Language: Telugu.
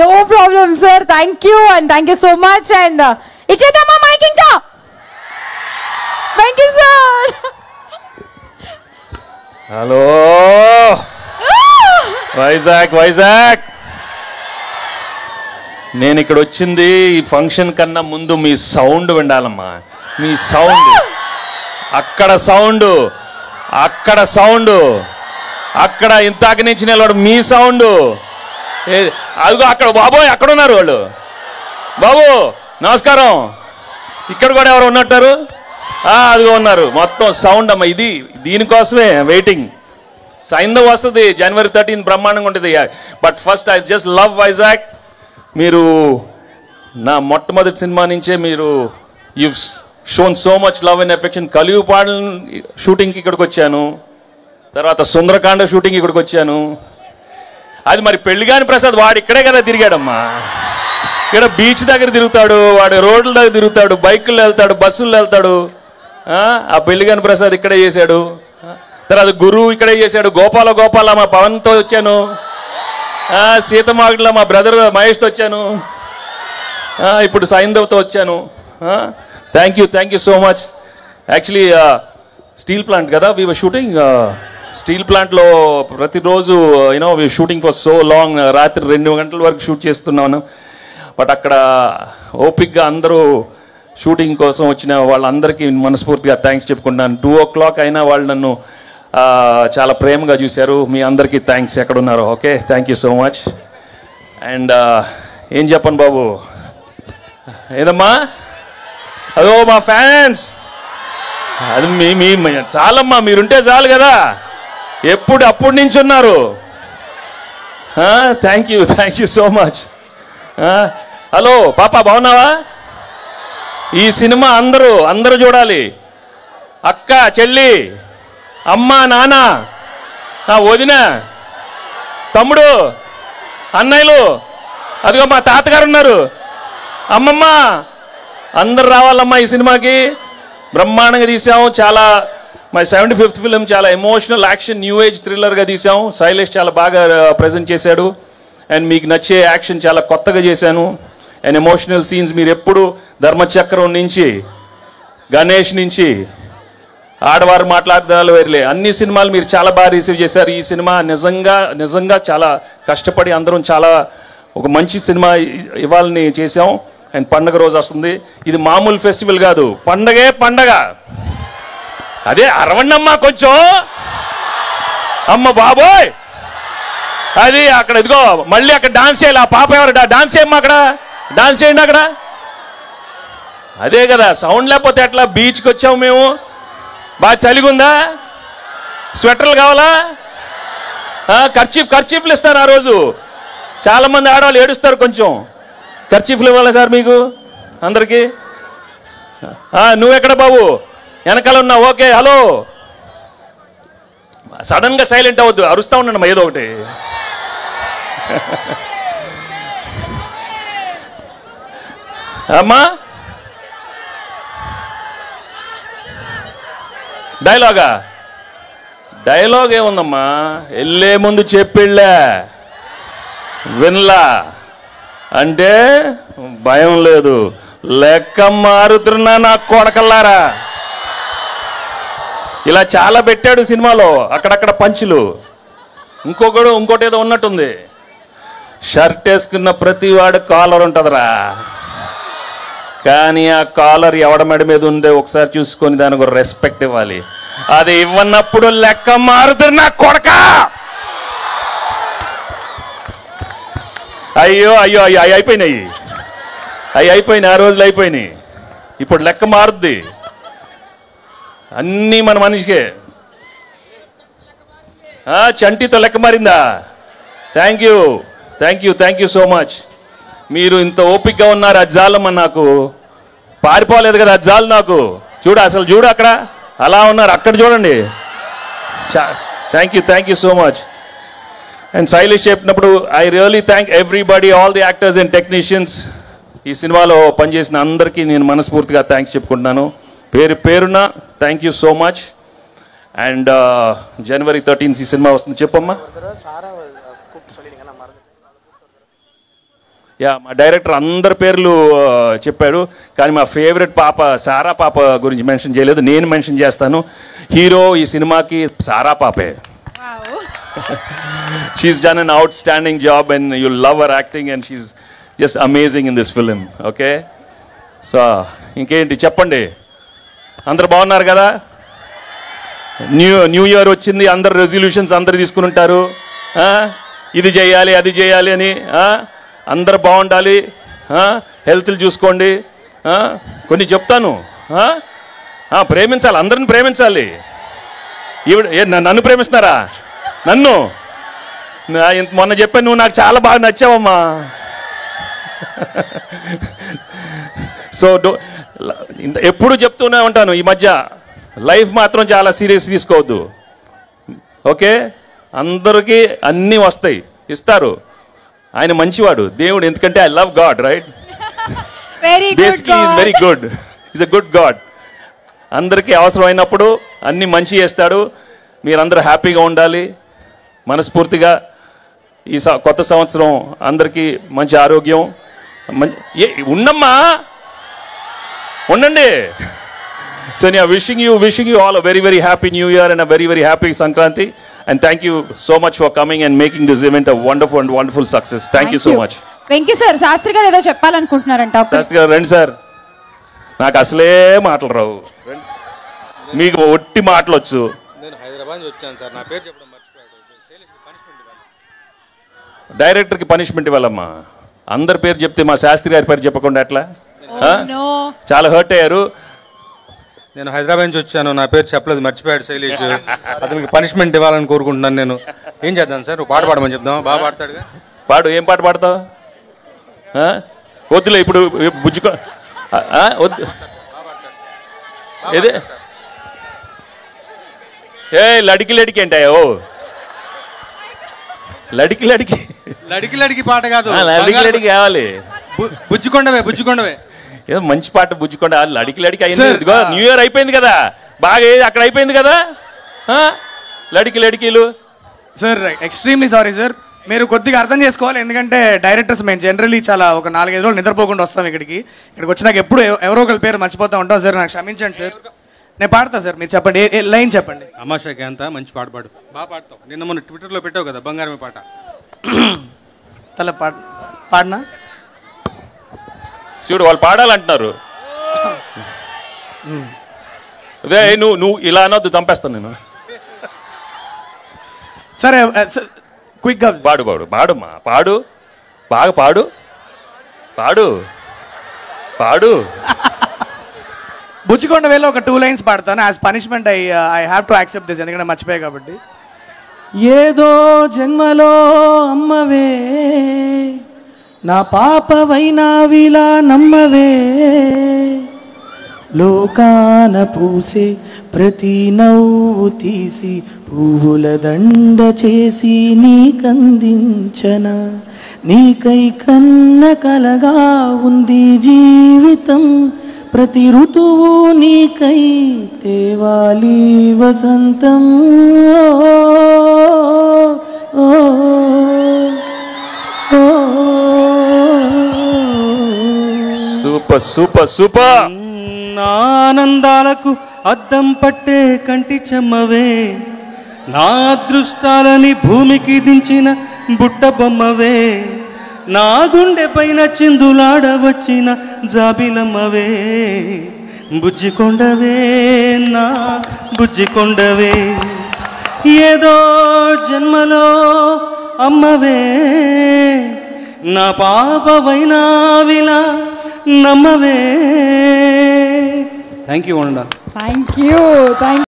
No problem, sir. Thank you and thank you so much. And ichedama mic inka. Thank you, sir. Hello. Vizag నేను ఇక్కడ వచ్చింది ఈ ఫంక్షన్ కన్నా ముందు మీ సౌండ్ వినాలమ్మా. మీ సౌండ్, అక్కడ సౌండ్, అక్కడ ఇంతాక నుంచి నిలబడు మీ సౌండ్. అదిగో అక్కడ బాబోయ్ అక్కడ ఉన్నారు వాళ్ళు. బాబు నమస్కారం. ఇక్కడ కూడా ఎవరు ఉన్నట్టారు? అదిగో ఉన్నారు. మొత్తం సౌండ్ అమ్మా. ఇది దీనికోసమే వెయిటింగ్. సైంధవ్ వస్తుంది January 13 బ్రహ్మాండంగా ఉంటుంది. But first I just love Vizag. మీరు నా మొట్టమొదటి సినిమా నుంచే మీరు you shown so much love and affection. కలియుపాడు షూటింగ్కి ఇక్కడికి వచ్చాను, తర్వాత సుందరకాండ షూటింగ్ ఇక్కడికి వచ్చాను. అది మరి పెళ్లిగాని ప్రసాద్ వాడు ఇక్కడే కదా తిరిగాడమ్మా. ఇక్కడ బీచ్ దగ్గర తిరుగుతాడు, వాడు రోడ్ల దగ్గర తిరుగుతాడు, బైకుల్లో వెళ్తాడు, బస్సుల్లో వెళ్తాడు. ఆ పెళ్లిగాని ప్రసాద్ ఇక్కడే చేశాడు. తర్వాత గురువు ఇక్కడే చేశాడు. గోపాల మా పవన్తో వచ్చాను. సీతమాగడిలో మా బ్రదర్ మహేష్తో వచ్చాను. ఇప్పుడు సైంధవ్తో వచ్చాను. Thank you so much. Actually steel plant కదా వీ వర్ షూటింగ్. స్టీల్ ప్లాంట్లో ప్రతిరోజు we shooting for so long. రాత్రి 2 గంటల వరకు షూట్ చేస్తున్నాను. బట్ అక్కడ ఓపిక్గా అందరూ షూటింగ్ కోసం వచ్చిన వాళ్ళందరికీ మనస్ఫూర్తిగా థ్యాంక్స్ చెప్పుకుంటున్నాను. 2 o'clock అయినా వాళ్ళు నన్ను చాలా ప్రేమగా చూశారు. మీ అందరికీ థ్యాంక్స్ ఎక్కడున్నారో. Okay, thank you so much. And ఏం చెప్పను బాబు, ఏదమ్మా అదో మా ఫ్యాన్స్. అది మీ చాలమ్మా, మీరుంటే చాలు కదా. అప్పటి నుంచి ఉన్నారు. Thank you so much. Hello పాప, బాగున్నావా? ఈ సినిమా అందరూ చూడాలి. అక్క, చెల్లి, అమ్మ, నాన్న, వదిన, తమ్ముడు, అన్నయ్యలు, అదిగో మా తాతగారు ఉన్నారు, అమ్మమ్మ, అందరు రావాలమ్మా ఈ సినిమాకి. బ్రహ్మాండంగా తీసాము. చాలా మా 75th ఫిలిం, చాలా ఎమోషనల్ యాక్షన్ న్యూ ఏజ్ థ్రిల్లర్గా తీసాము. శైలేష్ చాలా బాగా ప్రజెంట్ చేశాడు. అండ్ మీకు నచ్చే యాక్షన్ చాలా కొత్తగా చేశాను. అండ్ ఎమోషనల్ సీన్స్ మీరు ఎప్పుడు ధర్మచక్రం నుంచి, గణేష్ నుంచి, ఆడవారు మాట్లాడదాలు వేరులే, అన్ని సినిమాలు మీరు చాలా బాగా రిసీవ్ చేశారు. ఈ సినిమా నిజంగా చాలా కష్టపడి అందరం చాలా ఒక మంచి సినిమా ఇవ్వాలని చేసాం. అండ్ పండగ రోజు వస్తుంది. ఇది మామూలు ఫెస్టివల్ కాదు, పండగ. అదే అరవండమ్మా కొంచెం. అమ్మ బాబోయ్, అది అక్కడ ఇదిగో మళ్ళీ అక్కడ డాన్స్ చేయాలి. ఆ పాప ఎవరు డాన్స్ చేయమ్మా, అక్కడ డాన్స్ చేయండి అక్కడ. అదే కదా సౌండ్ లేకపోతే ఎట్లా? బీచ్కి వచ్చాము మేము, బాగా చలిగుందా? స్వెటర్లు కావాలా? ఖర్చీఫ్లు ఇస్తారు ఆ రోజు. చాలా మంది ఆడవాళ్ళు ఏడుస్తారు. కొంచెం ఖర్చీఫ్లు ఇవ్వాలా సార్ మీకు అందరికీ? నువ్వెక్కడ బాబు? వెనకాల ఉన్నావు. Okay, hello. సడన్గా సైలెంట్ అవ్వద్దు, అరుస్తా ఉండండి ఏదో ఒకటి. అమ్మా డైలాగ్ ఏముందమ్మా? వెళ్ళే ముందు చెప్పిళ్ళా, వినలా అంటే భయం లేదు. లెక్క మారుతున్నా నా కొడకల్లారా. ఇలా చాలా పెట్టాడు సినిమాలో, అక్కడక్కడ పంచులు. ఇంకోటి ఏదో ఉన్నట్టుంది. షర్ట్ వేసుకున్న ప్రతి వాడు కాలర్ ఉంటుందిరా, కానీ ఆ కాలర్ ఎవడ మెడ మీద ఉండే ఒకసారి చూసుకొని దానికి ఒక రెస్పెక్ట్ ఇవ్వాలి. అది ఇవ్వనప్పుడు లెక్క మారుతున్నా కొడక. అయ్యో అయిపోయినాయి. ఆ రోజులు అయిపోయినాయి. ఇప్పుడు లెక్క మారుద్ది. అన్నీ మన మనిషికే. చంటితో లెక్క మారిందా? Thank you so much. మీరు ఇంత ఓపికగా ఉన్నారు. అది జాలమ్మా, నాకు పారిపోలేదు కదా, అది జాలు నాకు. చూడు అక్కడ అలా ఉన్నారు, అక్కడ చూడండి. Thank you so much. And Shailesh చెప్పినప్పుడు I really thank everybody, all the actors and technicians. ఈ సినిమాలో పనిచేసిన అందరికీ నేను మనస్ఫూర్తిగా థ్యాంక్స్ చెప్పుకుంటున్నాను. పేరున thank you so much. And January 13 ఈ సినిమా వస్తుంది. చెప్పమ్మా. యా మా డైరెక్టర్ అందరి పేర్లు చెప్పాడు, కానీ మా ఫేవరెట్ పాప సారా పాప గురించి మెన్షన్ చేయలేదు. నేను మెన్షన్ చేస్తాను. హీరో ఈ సినిమాకి సారా పాపే. She's done an outstanding job and you love her acting and she's just amazing in this film. Okay, so ఇంకేంటి చెప్పండి, అందరు బాగున్నారు కదా? న్యూ ఇయర్ వచ్చింది, అందరు రెజల్యూషన్స్ అందరు తీసుకుని ఉంటారు, ఇది చేయాలి అది చేయాలి అని. అందరు బాగుండాలి, హెల్త్లు చూసుకోండి. కొన్ని చెప్తాను, ప్రేమించాలి, అందరిని ప్రేమించాలి. నన్ను ప్రేమిస్తున్నారా? నన్ను మొన్న చెప్పాను, నువ్వు నాకు చాలా బాగా నచ్చావమ్మా. సో ఎప్పుడు చెప్తూనే ఉంటాను, ఈ మధ్య లైఫ్ మాత్రం చాలా సీరియస్ తీసుకోవద్దు. ఓకే, అందరికీ అన్నీ వస్తాయి, ఇస్తారు. ఆయన మంచివాడు దేవుడు, ఎందుకంటే I love God, right? Basically is very good, is a good God. అందరికీ అవసరమైనప్పుడు అన్నీ మంచి చేస్తాడు. మీరందరూ హ్యాపీగా ఉండాలి మనస్ఫూర్తిగా. ఈ కొత్త సంవత్సరం అందరికీ మంచి ఆరోగ్యం ఉండమ్మా, ఉండండి. సో నేను wishing you all a very very happy new year and a very very happy Sankranti, and thank you so much for coming and making this event a wonderful success. Thank you so much. Venky sir, Shastri garu ఏదో చెప్పాలనుకుంటున్నారంట. శాస్త్రి గారు రండి సార్. నాకు అసలే మాటలు రావు, మీకు ఒట్టి మాటలు వచ్చు. నేను హైదరాబాద్ వచ్చాను సార్, నా పేరు చెప్పడం మర్చిపోయాడు. డైరెక్టర్కి పనిష్మెంట్ ఇవ్వాలమ్మా. అందరి పేరు చెప్తే మా శాస్త్రి గారి పేరు చెప్పకుండా ఎట్లా? చాలా హర్ట్ అయ్యారు. నేను హైదరాబాద్ నుంచి వచ్చాను, నా పేరు చెప్పలేదు, మర్చిపోయాడు శైలేష్. అతనికి పనిష్మెంట్ ఇవ్వాలని కోరుకుంటున్నాను. నేను ఏం చేద్దాం సార్? పాట పాడమని చెప్దాం, బాగా పాడతాడుగా. పాడు. ఏం పాట పాడతావు? వద్దులే ఇప్పుడు, బుజ్జుకో వద్దు. ఏదే లడికి లడికి అంటాయో, లడికి లడికి లడికి లడికి పాట కాదు, లడికి లడికి కావాలి. బుజ్జికొండవే ఏదో మంచి పాట, బుజ్జికొండ. లడికి లడికి అయింది, న్యూ ఇయర్ అయిపోయింది కదా, బాగా అక్కడ అయిపోయింది కదా. లడికి లడికీలు సార్. ఎక్స్ట్రీమ్లీ సారీ సార్, మీరు కొద్దిగా అర్థం చేసుకోవాలి. ఎందుకంటే డైరెక్టర్స్ మేము జనరల్లీ చాలా ఒక 4-5 రోజులు నిద్రపోకుండా వస్తాం ఇక్కడికి వచ్చినాక ఎప్పుడు ఎవరో ఒకరి పేరు మర్చిపోతూ ఉంటాం సార్. నాకు క్షమించండి సార్. నేను పాడతా సార్, మీరు చెప్పండి, ఏ లైన్ చెప్పండి. అమాషాకి అంతా మంచి పాట పాడు, బాగా పాడతావు. నిన్న మొన్న ట్విట్టర్లో పెట్టావు కదా బంగారమే పాట. తల పాడినా చూడు, వాళ్ళు పాడాలంటున్నారు. అదే నువ్వు ఇలా అనొద్దు, చంపేస్తాను నేను. సరే క్విక్గా పాడుమా, పాడు, బాగా పాడు. బుజ్జికొండ వేలో ఒక 2 లైన్స్ పాడతాను. As punishment I have to accept this, ఎందుకంటే మర్చిపోయాయి కాబట్టి. ఏదో జన్మలో అమ్మవే, నా పాపవైనావిలా నమ్మవే, లోకాన పూసే ప్రతి నవ్వు తీసి పువ్వుల దండ చేసి నీకందించన, నీకై కన్న కలగా ఉంది జీవితం, ప్రతి ఋతువు నీకై తేవాలి వసంతం. Super super super. ఆనందాలకు అద్దం పట్టే కంటి చెమ్మవే, నా అదృష్టాలని భూమికి దించిన బుట్ట బొమ్మవే, నా గుండె పైన చిందులాడవచ్చిన జాబిలమ్మవే, బుజ్జికొండవే నా బుజ్జికొండవే, ఏదో జన్మలో అమ్మవే, నా పాపవైనావిలా నమ్మవే. Thank you.